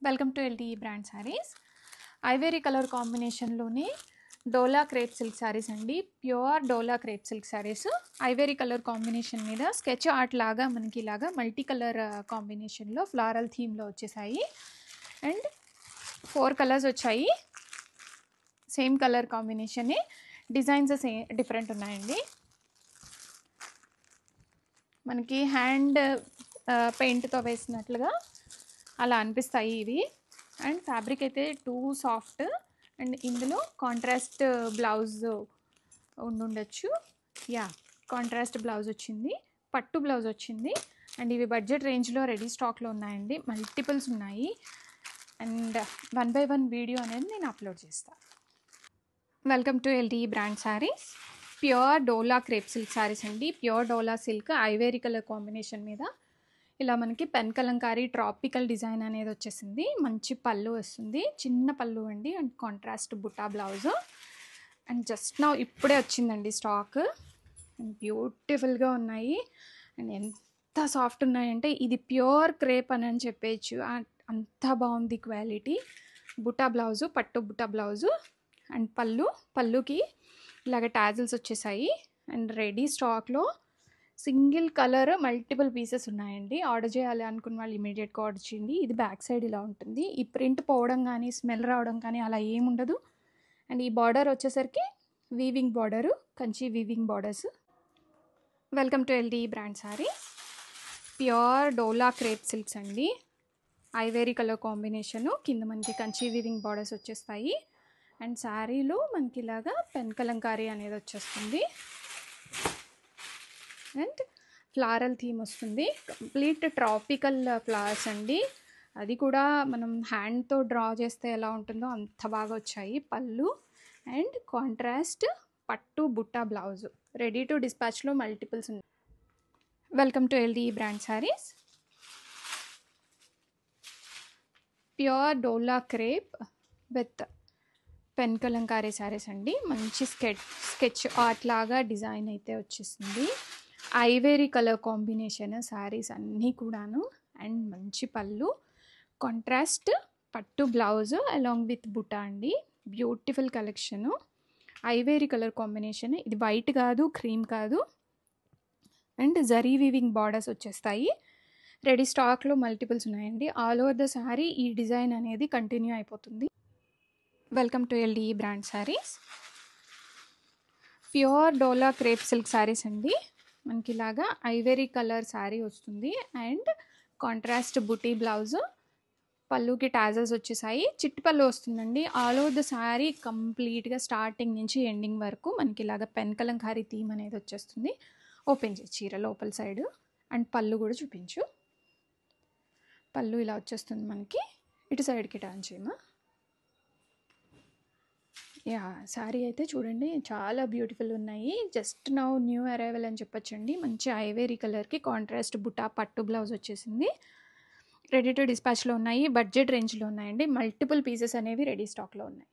Welcome to LTE brand sarees. Ivory colour కాంబినేషన్లోనే dola crepe silk sarees అండి. Pure dola crepe silk sarees ivory colour combination మీద sketch art లాగా మనకి ఇలాగా multi colour కాంబినేషన్లో ఫ్లారల్ థీమ్లో వచ్చేసాయి. అండ్ 4 కలర్స్ వచ్చాయి. సేమ్ కలర్ కాంబినేషనే, డిజైన్స్ డిఫరెంట్ ఉన్నాయండి. మనకి హ్యాండ్ పెయింట్తో వేసినట్లుగా అలా అనిపిస్తాయి ఇవి. అండ్ ఫ్యాబ్రిక్ అయితే టూ సాఫ్ట్. అండ్ ఇందులో కాంట్రాస్ట్ బ్లౌజ్ ఉండొచ్చు. కాంట్రాస్ట్ బ్లౌజ్ వచ్చింది, పట్టు బ్లౌజ్ వచ్చింది. అండ్ ఇవి బడ్జెట్ రేంజ్లో రెడీ స్టాక్లో ఉన్నాయండి. మల్టిపుల్స్ ఉన్నాయి. అండ్ 1 by 1 వీడియో అనేది నేను అప్లోడ్ చేస్తాను. Welcome to LTE brand saris. Pure dola crepe silk sarees అండి. ప్యూర్ డోలా సిల్క్ ఐవేరీ కలర్ కాంబినేషన్ మీద ఇలా మనకి పెన్ కలంకారీ ట్రాపికల్ డిజైన్ అనేది వచ్చేసింది. మంచి పళ్ళు వస్తుంది, చిన్న పళ్ళు అండి. అండ్ కాంట్రాస్ట్ బుట్టా బ్లౌజ్. అండ్ జస్ట్ నా ఇప్పుడే వచ్చిందండి స్టాక్. అండ్ బ్యూటిఫుల్గా ఉన్నాయి. అండ్ ఎంత సాఫ్ట్ ఉన్నాయంటే ఇది ప్యూర్ క్రేప్ అని చెప్పేయచ్చు. అంత బాగుంది క్వాలిటీ. బుట్టా బ్లౌజు, పట్టు బుట్టా బ్లౌజు. అండ్ పళ్ళుకి ఇలాగ టాజిల్స్ వచ్చేసాయి. అండ్ రెడీ స్టాక్లో సింగిల్ కలర్ మల్టిపుల్ పీసెస్ ఉన్నాయండి. ఆర్డర్ చేయాలి అనుకున్న వాళ్ళు ఇమీడియట్గా ఆర్డర్ చేయండి. ఇది బ్యాక్ సైడ్ ఇలా ఉంటుంది. ఈ ప్రింట్ పోవడం కానీ స్మెల్ రావడం కానీ అలా ఏముండదు. అండ్ ఈ బార్డర్ వచ్చేసరికి weaving border, Kanchi weaving borders. Welcome to LTE brand sari. Pure dola crepe silks అండి. ఐవేరీ కలర్ కాంబినేషను, కింద మనకి కంచి వీవింగ్ బార్డర్స్ వచ్చేస్తాయి. అండ్ శారీలో మనకి ఇలాగా పెన్ కలంకారీ అనేది వచ్చేస్తుంది. అండ్ ఫ్లారల్ థీమ్ వస్తుంది. కంప్లీట్ ట్రాపికల్ ఫ్లవర్స్ అండి. అది కూడా మనం హ్యాండ్తో డ్రా చేస్తే ఎలా ఉంటుందో అంత బాగా వచ్చాయి. పళ్ళు అండ్ కాంట్రాస్ట్ పట్టు Butta blouse. Ready to డిస్పాచ్లో multiples ఉన్నాయి. Welcome to LTE brand saris. Pure dola crepe with pen Kalamkari saris అండి. మంచి స్కెచ్ ఆర్ట్ లాగా డిజైన్ అయితే వచ్చేసింది. ఐవేరీ కలర్ కాంబినేషన్ శారీస్ అన్నీ కూడాను. అండ్ మంచి పళ్ళు, కాంట్రాస్ట్ పట్టు బ్లౌజ్ అలాంగ్ విత్ బుటా అండి. Beautiful collection. Ivory colour combination. ఇది వైట్ కాదు, క్రీమ్ కాదు. అండ్ జరీ వీవింగ్ బార్డర్స్ వచ్చేస్తాయి. రెడీ స్టాక్లో మల్టిపుల్స్ ఉన్నాయండి. ఆల్ ఓవర్ ద శారీ ఈ డిజైన్ అనేది కంటిన్యూ అయిపోతుంది. Welcome to LTE brand saris. Pure dola crepe silk sarees అండి. మనకి ఇలాగా ఐవరీ కలర్ శారీ వస్తుంది. అండ్ కాంట్రాస్ట్ బుటీ బ్లౌజ్, పళ్ళుకి టాజల్స్ వచ్చేసాయి. చిట్టి పళ్ళు వస్తుందండి. ఆల్ ఓవర్ ద శారీ కంప్లీట్గా స్టార్టింగ్ నుంచి ఎండింగ్ వరకు మనకి ఇలాగ పెన్ కలంకారీ థీమ్ అనేది వచ్చేస్తుంది. ఓపెన్ చేయి చీర లోపల సైడ్. అండ్ పళ్ళు కూడా చూపించు. పళ్ళు ఇలా వచ్చేస్తుంది మనకి. ఇటు సైడ్కి టర్న్ చేయమా. శారీ అయితే చూడండి చాలా బ్యూటిఫుల్ ఉన్నాయి. జస్ట్ నౌ న్యూ అరైవల్ అని చెప్పొచ్చండి. మంచి ఐవేరీ కలర్కి కాంట్రాస్ట్ బుటా పట్టు బ్లౌజ్ వచ్చేసింది. రెడీ టు డిస్పాచ్లో ఉన్నాయి. బడ్జెట్ రేంజ్లో ఉన్నాయండి. మల్టిపుల్ పీసెస్ అనేవి రెడీ స్టాక్లో ఉన్నాయి.